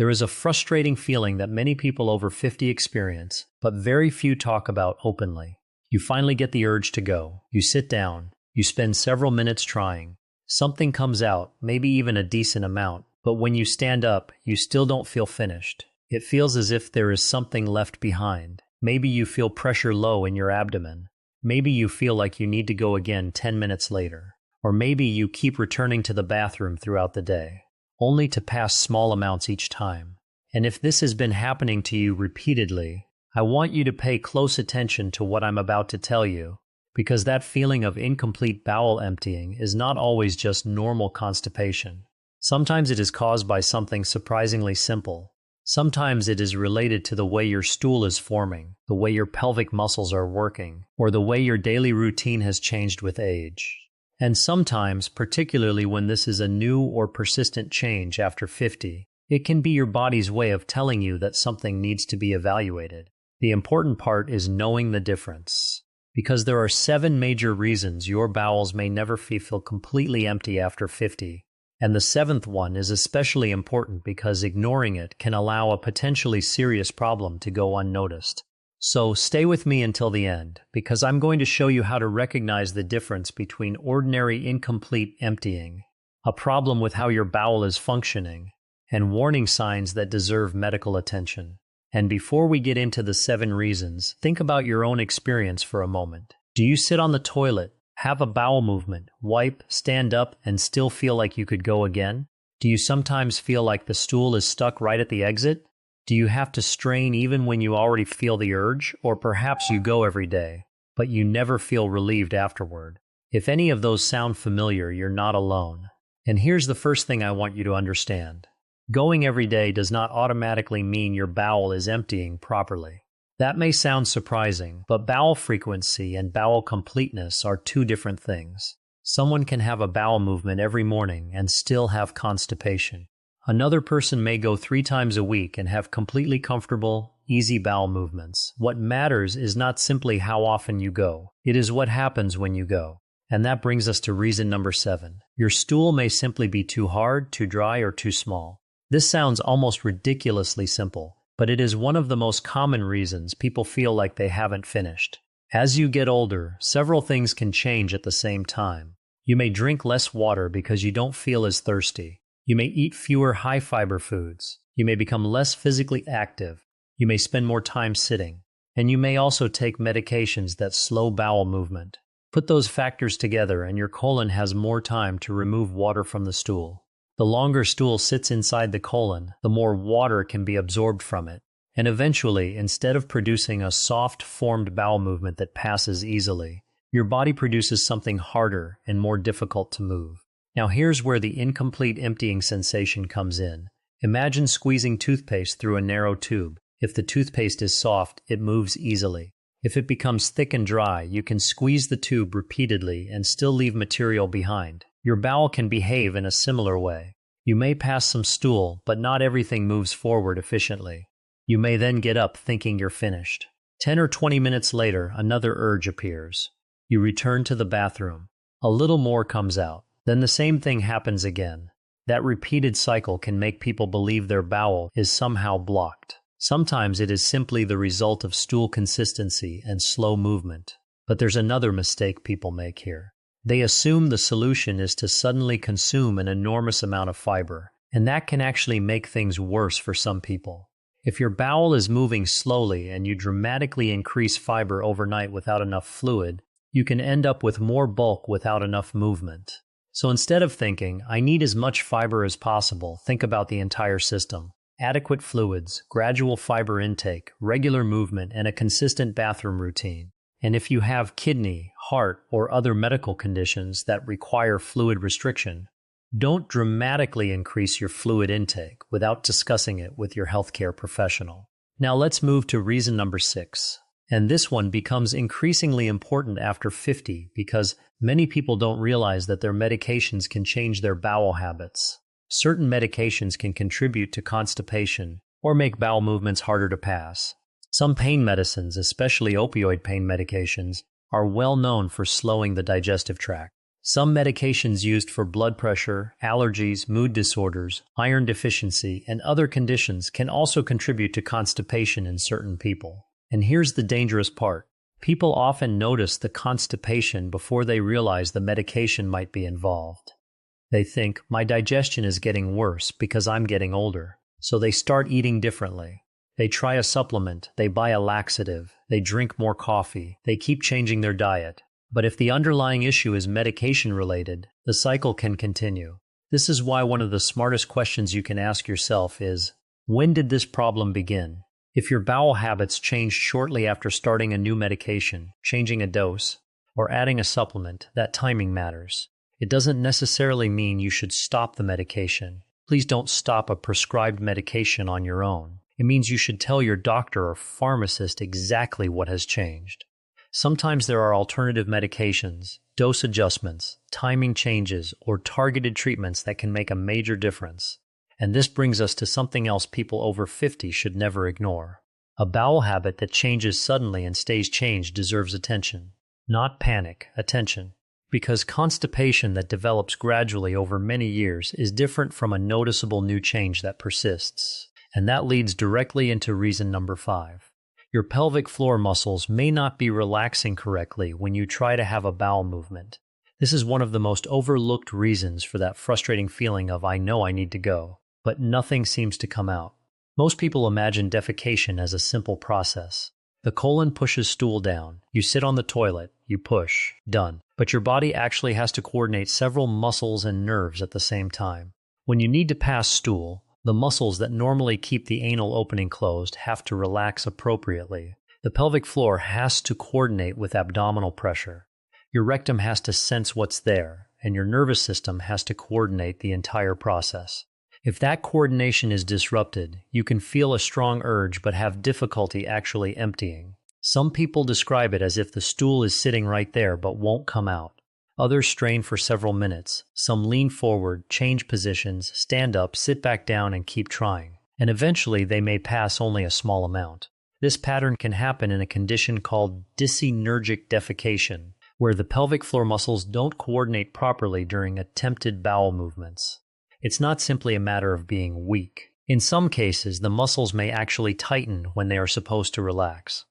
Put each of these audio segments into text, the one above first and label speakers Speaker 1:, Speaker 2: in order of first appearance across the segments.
Speaker 1: There is a frustrating feeling that many people over 50 experience, but very few talk about openly. You finally get the urge to go. You sit down. You spend several minutes trying. Something comes out, maybe even a decent amount, but when you stand up, you still don't feel finished. It feels as if there is something left behind. Maybe you feel pressure low in your abdomen. Maybe you feel like you need to go again 10 minutes later. Or maybe you keep returning to the bathroom throughout the day, only to pass small amounts each time. And if this has been happening to you repeatedly, I want you to pay close attention to what I'm about to tell you, because that feeling of incomplete bowel emptying is not always just normal constipation. Sometimes it is caused by something surprisingly simple. Sometimes it is related to the way your stool is forming, the way your pelvic muscles are working, or the way your daily routine has changed with age. And sometimes, particularly when this is a new or persistent change after 50, it can be your body's way of telling you that something needs to be evaluated. The important part is knowing the difference. Because there are 7 major reasons your bowels may never feel completely empty after 50. And the 7th one is especially important because ignoring it can allow a potentially serious problem to go unnoticed. So stay with me until the end, because I'm going to show you how to recognize the difference between ordinary incomplete emptying, a problem with how your bowel is functioning, and warning signs that deserve medical attention. And before we get into the 7 reasons, think about your own experience for a moment. Do you sit on the toilet, have a bowel movement, wipe, stand up, and still feel like you could go again? Do you sometimes feel like the stool is stuck right at the exit? Do you have to strain even when you already feel the urge? Or perhaps you go every day, but you never feel relieved afterward. If any of those sound familiar, you're not alone. And here's the first thing I want you to understand. Going every day does not automatically mean your bowel is emptying properly. That may sound surprising, but bowel frequency and bowel completeness are 2 different things. Someone can have a bowel movement every morning and still have constipation. Another person may go 3 times a week and have completely comfortable, easy bowel movements. What matters is not simply how often you go. It is what happens when you go. And that brings us to reason number 7. Your stool may simply be too hard, too dry, or too small. This sounds almost ridiculously simple, but it is one of the most common reasons people feel like they haven't finished. As you get older, several things can change at the same time. You may drink less water because you don't feel as thirsty. You may eat fewer high-fiber foods. You may become less physically active. You may spend more time sitting. And you may also take medications that slow bowel movement. Put those factors together and your colon has more time to remove water from the stool. The longer stool sits inside the colon, the more water can be absorbed from it. And eventually, instead of producing a soft, formed bowel movement that passes easily, your body produces something harder and more difficult to move. Now here's where the incomplete emptying sensation comes in. Imagine squeezing toothpaste through a narrow tube. If the toothpaste is soft, it moves easily. If it becomes thick and dry, you can squeeze the tube repeatedly and still leave material behind. Your bowel can behave in a similar way. You may pass some stool, but not everything moves forward efficiently. You may then get up thinking you're finished. 10 or 20 minutes later, another urge appears. You return to the bathroom. A little more comes out. Then the same thing happens again. That repeated cycle can make people believe their bowel is somehow blocked. Sometimes it is simply the result of stool consistency and slow movement. But there's another mistake people make here. They assume the solution is to suddenly consume an enormous amount of fiber, and that can actually make things worse for some people. If your bowel is moving slowly and you dramatically increase fiber overnight without enough fluid, you can end up with more bulk without enough movement. So instead of thinking, I need as much fiber as possible, think about the entire system. Adequate fluids, gradual fiber intake, regular movement, and a consistent bathroom routine. And if you have kidney, heart, or other medical conditions that require fluid restriction, don't dramatically increase your fluid intake without discussing it with your healthcare professional. Now let's move to reason number 6. And this one becomes increasingly important after 50 because many people don't realize that their medications can change their bowel habits. Certain medications can contribute to constipation or make bowel movements harder to pass. Some pain medicines, especially opioid pain medications, are well known for slowing the digestive tract. Some medications used for blood pressure, allergies, mood disorders, iron deficiency, and other conditions can also contribute to constipation in certain people. And here's the dangerous part. People often notice the constipation before they realize the medication might be involved. They think, my digestion is getting worse because I'm getting older. So they start eating differently. They try a supplement, they buy a laxative, they drink more coffee, they keep changing their diet. But if the underlying issue is medication-related, the cycle can continue. This is why one of the smartest questions you can ask yourself is, when did this problem begin? If your bowel habits changed shortly after starting a new medication, changing a dose, or adding a supplement, that timing matters. It doesn't necessarily mean you should stop the medication. Please don't stop a prescribed medication on your own. It means you should tell your doctor or pharmacist exactly what has changed. Sometimes there are alternative medications, dose adjustments, timing changes, or targeted treatments that can make a major difference. And this brings us to something else people over 50 should never ignore. A bowel habit that changes suddenly and stays changed deserves attention. Not panic, attention. Because constipation that develops gradually over many years is different from a noticeable new change that persists. And that leads directly into reason number 5. Your pelvic floor muscles may not be relaxing correctly when you try to have a bowel movement. This is one of the most overlooked reasons for that frustrating feeling of I know I need to go, but nothing seems to come out. Most people imagine defecation as a simple process. The colon pushes stool down, you sit on the toilet, you push, done. But your body actually has to coordinate several muscles and nerves at the same time. When you need to pass stool, the muscles that normally keep the anal opening closed have to relax appropriately. The pelvic floor has to coordinate with abdominal pressure. Your rectum has to sense what's there, and your nervous system has to coordinate the entire process. If that coordination is disrupted, you can feel a strong urge but have difficulty actually emptying. Some people describe it as if the stool is sitting right there but won't come out. Others strain for several minutes. Some lean forward, change positions, stand up, sit back down, and keep trying. And eventually they may pass only a small amount. This pattern can happen in a condition called dysynergic defecation, where the pelvic floor muscles don't coordinate properly during attempted bowel movements. It's not simply a matter of being weak. In some cases, the muscles may actually tighten when they are supposed to relax.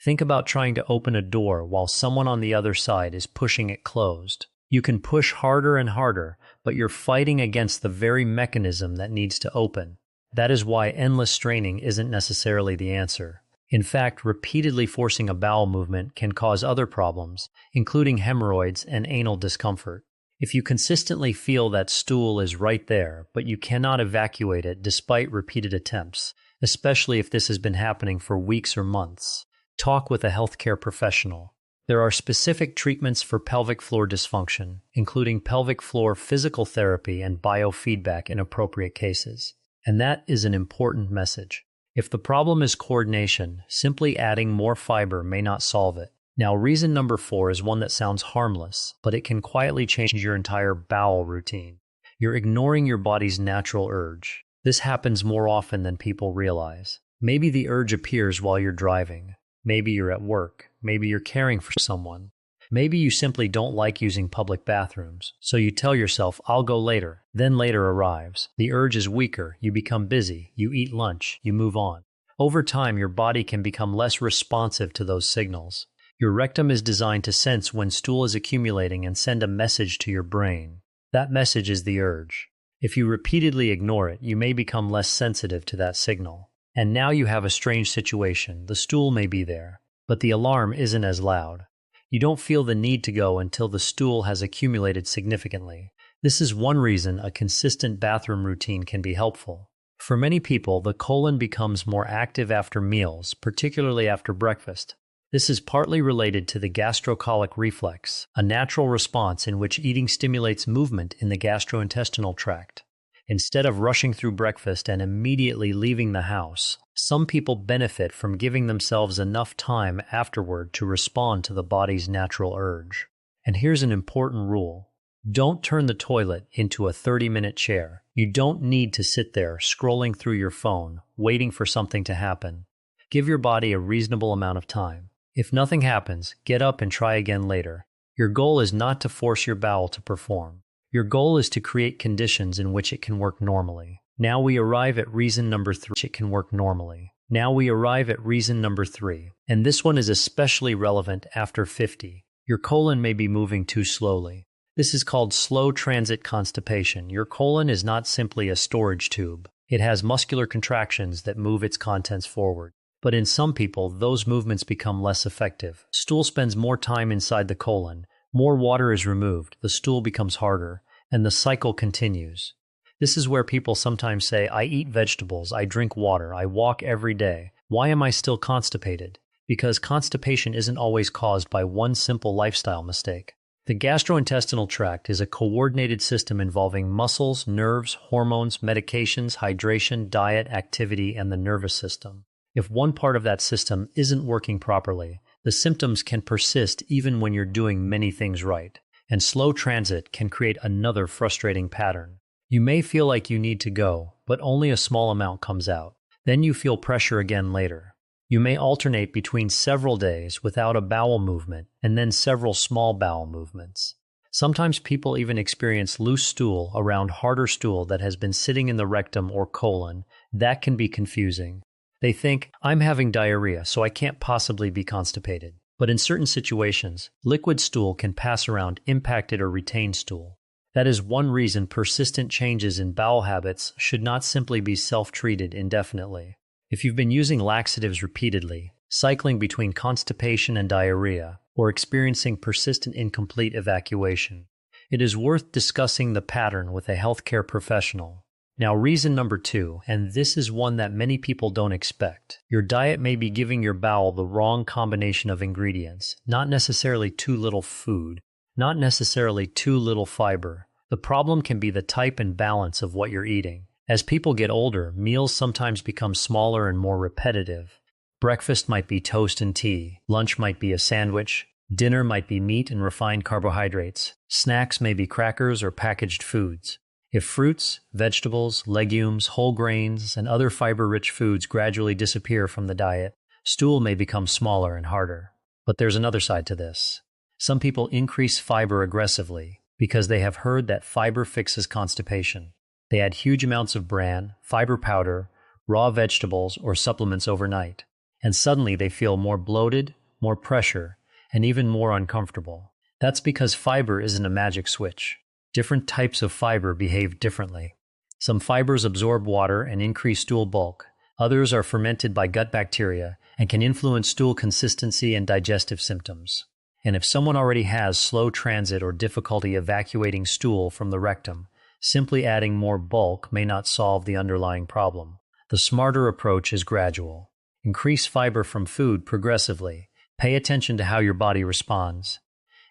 Speaker 1: Think about trying to open a door while someone on the other side is pushing it closed. You can push harder and harder, but you're fighting against the very mechanism that needs to open. That is why endless straining isn't necessarily the answer. In fact, repeatedly forcing a bowel movement can cause other problems, including hemorrhoids and anal discomfort. If you consistently feel that stool is right there, but you cannot evacuate it despite repeated attempts, especially if this has been happening for weeks or months, talk with a healthcare professional. There are specific treatments for pelvic floor dysfunction, including pelvic floor physical therapy and biofeedback in appropriate cases. And that is an important message. If the problem is coordination, simply adding more fiber may not solve it. Now, reason number 4 is one that sounds harmless, but it can quietly change your entire bowel routine. You're ignoring your body's natural urge. This happens more often than people realize. Maybe the urge appears while you're driving. Maybe you're at work. Maybe you're caring for someone. Maybe you simply don't like using public bathrooms, so you tell yourself, I'll go later. Then later arrives. The urge is weaker. You become busy. You eat lunch. You move on. Over time, your body can become less responsive to those signals. Your rectum is designed to sense when stool is accumulating and send a message to your brain. That message is the urge. If you repeatedly ignore it, you may become less sensitive to that signal. And now you have a strange situation. The stool may be there, but the alarm isn't as loud. You don't feel the need to go until the stool has accumulated significantly. This is one reason a consistent bathroom routine can be helpful. For many people, the colon becomes more active after meals, particularly after breakfast. This is partly related to the gastrocolic reflex, a natural response in which eating stimulates movement in the gastrointestinal tract. Instead of rushing through breakfast and immediately leaving the house, some people benefit from giving themselves enough time afterward to respond to the body's natural urge. And here's an important rule. Don't turn the toilet into a 30-minute chair. You don't need to sit there scrolling through your phone, waiting for something to happen. Give your body a reasonable amount of time. If nothing happens, get up and try again later. Your goal is not to force your bowel to perform. Your goal is to create conditions in which it can work normally. Now we arrive at reason number 3. It can work normally. Now we arrive at reason number 3, and this one is especially relevant after 50. Your colon may be moving too slowly. This is called slow transit constipation. Your colon is not simply a storage tube. It has muscular contractions that move its contents forward. But in some people, those movements become less effective. Stool spends more time inside the colon. More water is removed. The stool becomes harder, and the cycle continues. This is where people sometimes say, I eat vegetables, I drink water, I walk every day. Why am I still constipated? Because constipation isn't always caused by one simple lifestyle mistake. The gastrointestinal tract is a coordinated system involving muscles, nerves, hormones, medications, hydration, diet, activity, and the nervous system. If one part of that system isn't working properly, the symptoms can persist even when you're doing many things right. And slow transit can create another frustrating pattern. You may feel like you need to go, but only a small amount comes out. Then you feel pressure again later. You may alternate between several days without a bowel movement and then several small bowel movements. Sometimes people even experience loose stool around harder stool that has been sitting in the rectum or colon. That can be confusing. They think, I'm having diarrhea, so I can't possibly be constipated. But in certain situations, liquid stool can pass around impacted or retained stool. That is one reason persistent changes in bowel habits should not simply be self-treated indefinitely. If you've been using laxatives repeatedly, cycling between constipation and diarrhea, or experiencing persistent incomplete evacuation, it is worth discussing the pattern with a healthcare professional. Now, reason number 2, and this is one that many people don't expect. Your diet may be giving your bowel the wrong combination of ingredients, not necessarily too little food, not necessarily too little fiber. The problem can be the type and balance of what you're eating. As people get older, meals sometimes become smaller and more repetitive. Breakfast might be toast and tea, lunch might be a sandwich, dinner might be meat and refined carbohydrates, snacks may be crackers or packaged foods. If fruits, vegetables, legumes, whole grains, and other fiber-rich foods gradually disappear from the diet, stool may become smaller and harder. But there's another side to this. Some people increase fiber aggressively because they have heard that fiber fixes constipation. They add huge amounts of bran, fiber powder, raw vegetables, or supplements overnight, and suddenly they feel more bloated, more pressure, and even more uncomfortable. That's because fiber isn't a magic switch. Different types of fiber behave differently. Some fibers absorb water and increase stool bulk. Others are fermented by gut bacteria and can influence stool consistency and digestive symptoms. And if someone already has slow transit or difficulty evacuating stool from the rectum, simply adding more bulk may not solve the underlying problem. The smarter approach is gradual. Increase fiber from food progressively. Pay attention to how your body responds.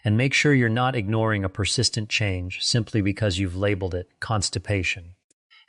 Speaker 1: And make sure you're not ignoring a persistent change simply because you've labeled it constipation.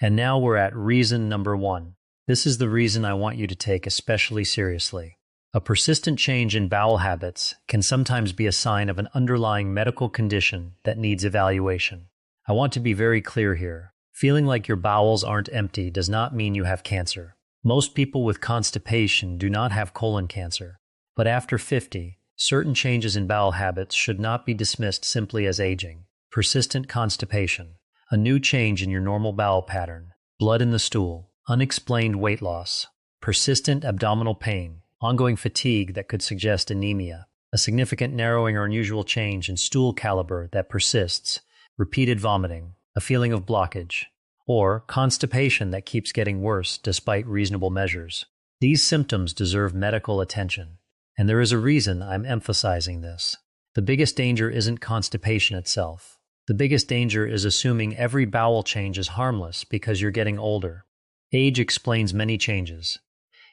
Speaker 1: And now we're at reason number 1. This is the reason I want you to take especially seriously. A persistent change in bowel habits can sometimes be a sign of an underlying medical condition that needs evaluation. I want to be very clear here. Feeling like your bowels aren't empty does not mean you have cancer. Most people with constipation do not have colon cancer. But after 50, certain changes in bowel habits should not be dismissed simply as aging. Persistent constipation, a new change in your normal bowel pattern, blood in the stool, unexplained weight loss, persistent abdominal pain, ongoing fatigue that could suggest anemia, a significant narrowing or unusual change in stool caliber that persists, repeated vomiting, a feeling of blockage, or constipation that keeps getting worse despite reasonable measures. These symptoms deserve medical attention, and there is a reason I'm emphasizing this. The biggest danger isn't constipation itself. The biggest danger is assuming every bowel change is harmless because you're getting older. Age explains many changes.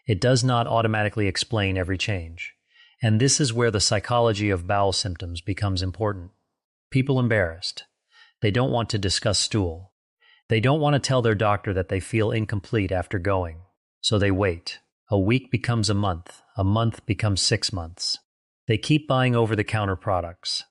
Speaker 1: It does not automatically explain every change. And this is where the psychology of bowel symptoms becomes important. People embarrassed. They don't want to discuss stool. They don't want to tell their doctor that they feel incomplete after going. So they wait. A week becomes a month becomes 6 months. They keep buying over-the-counter products.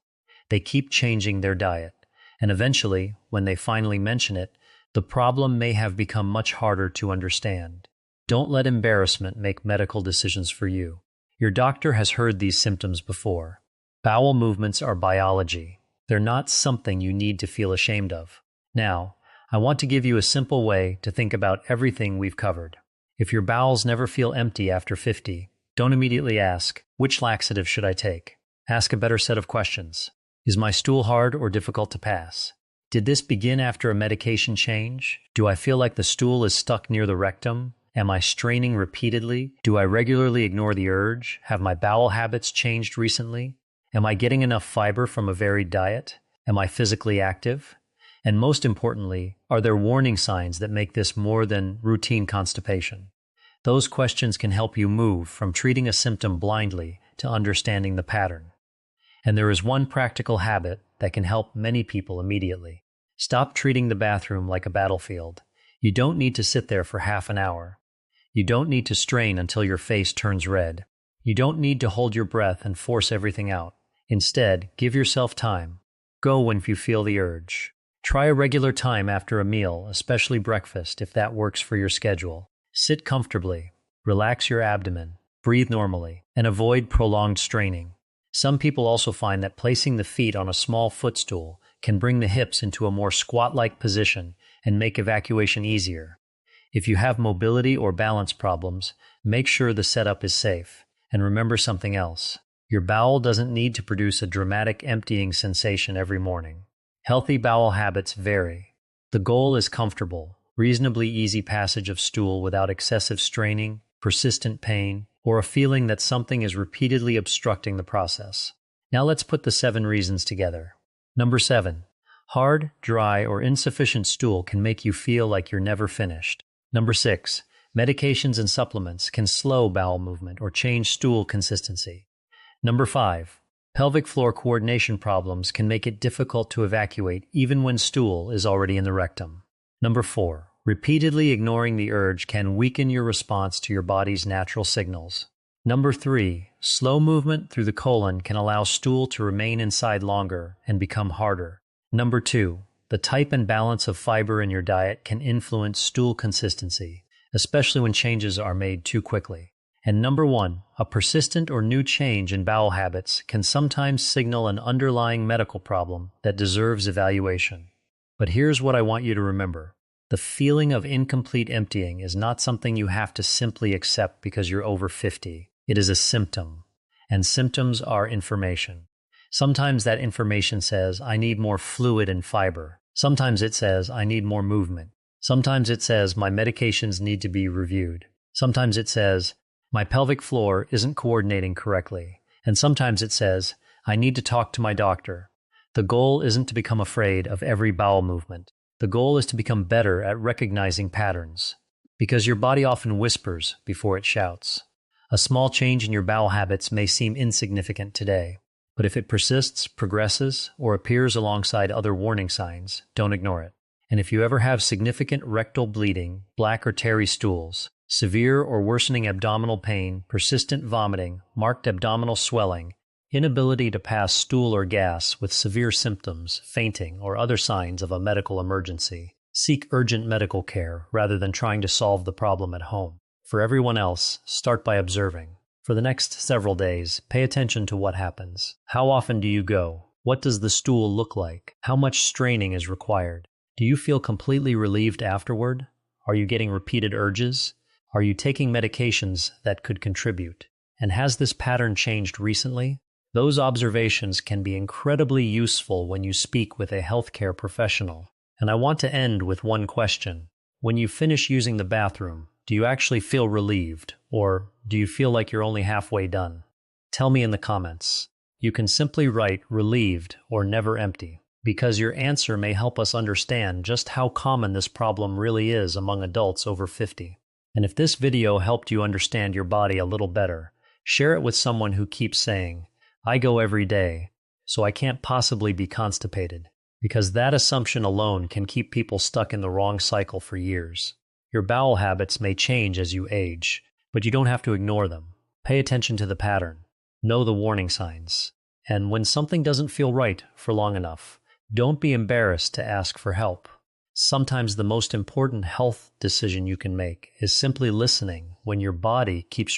Speaker 1: They keep changing their diet. And eventually, when they finally mention it, the problem may have become much harder to understand. Don't let embarrassment make medical decisions for you. Your doctor has heard these symptoms before. Bowel movements are biology. They're not something you need to feel ashamed of. Now, I want to give you a simple way to think about everything we've covered. If your bowels never feel empty after 50, don't immediately ask, which laxative should I take? Ask a better set of questions. Is my stool hard or difficult to pass? Did this begin after a medication change? Do I feel like the stool is stuck near the rectum? Am I straining repeatedly? Do I regularly ignore the urge? Have my bowel habits changed recently? Am I getting enough fiber from a varied diet? Am I physically active? And most importantly, are there warning signs that make this more than routine constipation? Those questions can help you move from treating a symptom blindly to understanding the pattern. And there is one practical habit that can help many people immediately. Stop treating the bathroom like a battlefield. You don't need to sit there for half an hour. You don't need to strain until your face turns red. You don't need to hold your breath and force everything out. Instead, give yourself time. Go when you feel the urge. Try a regular time after a meal, especially breakfast, if that works for your schedule. Sit comfortably, relax your abdomen, breathe normally, and avoid prolonged straining. Some people also find that placing the feet on a small footstool can bring the hips into a more squat-like position and make evacuation easier. If you have mobility or balance problems, make sure the setup is safe. And remember something else. Your bowel doesn't need to produce a dramatic emptying sensation every morning. Healthy bowel habits vary. The goal is comfortable, reasonably easy passage of stool without excessive straining, persistent pain, or a feeling that something is repeatedly obstructing the process. Now let's put the 7 reasons together. Number 7. Hard, dry, or insufficient stool can make you feel like you're never finished. Number 6. Medications and supplements can slow bowel movement or change stool consistency. Number 5. Pelvic floor coordination problems can make it difficult to evacuate even when stool is already in the rectum. Number 4. Repeatedly ignoring the urge can weaken your response to your body's natural signals. Number 3. Slow movement through the colon can allow stool to remain inside longer and become harder. Number 2. The type and balance of fiber in your diet can influence stool consistency, especially when changes are made too quickly. And number 1, a persistent or new change in bowel habits can sometimes signal an underlying medical problem that deserves evaluation. But here's what I want you to remember. The feeling of incomplete emptying is not something you have to simply accept because you're over 50. It is a symptom, and symptoms are information. Sometimes that information says, I need more fluid and fiber. Sometimes it says, I need more movement. Sometimes it says, my medications need to be reviewed. Sometimes it says, my pelvic floor isn't coordinating correctly. And sometimes it says, I need to talk to my doctor. The goal isn't to become afraid of every bowel movement. The goal is to become better at recognizing patterns, because your body often whispers before it shouts. A small change in your bowel habits may seem insignificant today, but if it persists, progresses, or appears alongside other warning signs, don't ignore it. And if you ever have significant rectal bleeding, black or tarry stools, severe or worsening abdominal pain, persistent vomiting, marked abdominal swelling, inability to pass stool or gas with severe symptoms, fainting, or other signs of a medical emergency, seek urgent medical care rather than trying to solve the problem at home. For everyone else, start by observing. For the next several days, pay attention to what happens. How often do you go? What does the stool look like? How much straining is required? Do you feel completely relieved afterward? Are you getting repeated urges? Are you taking medications that could contribute? And has this pattern changed recently? Those observations can be incredibly useful when you speak with a healthcare professional. And I want to end with one question. When you finish using the bathroom, do you actually feel relieved, or do you feel like you're only halfway done? Tell me in the comments. You can simply write relieved or never empty, because your answer may help us understand just how common this problem really is among adults over 50. And if this video helped you understand your body a little better, share it with someone who keeps saying, I go every day, so I can't possibly be constipated, because that assumption alone can keep people stuck in the wrong cycle for years. Your bowel habits may change as you age, but you don't have to ignore them. Pay attention to the pattern. Know the warning signs. And when something doesn't feel right for long enough, don't be embarrassed to ask for help. Sometimes the most important health decision you can make is simply listening when your body keeps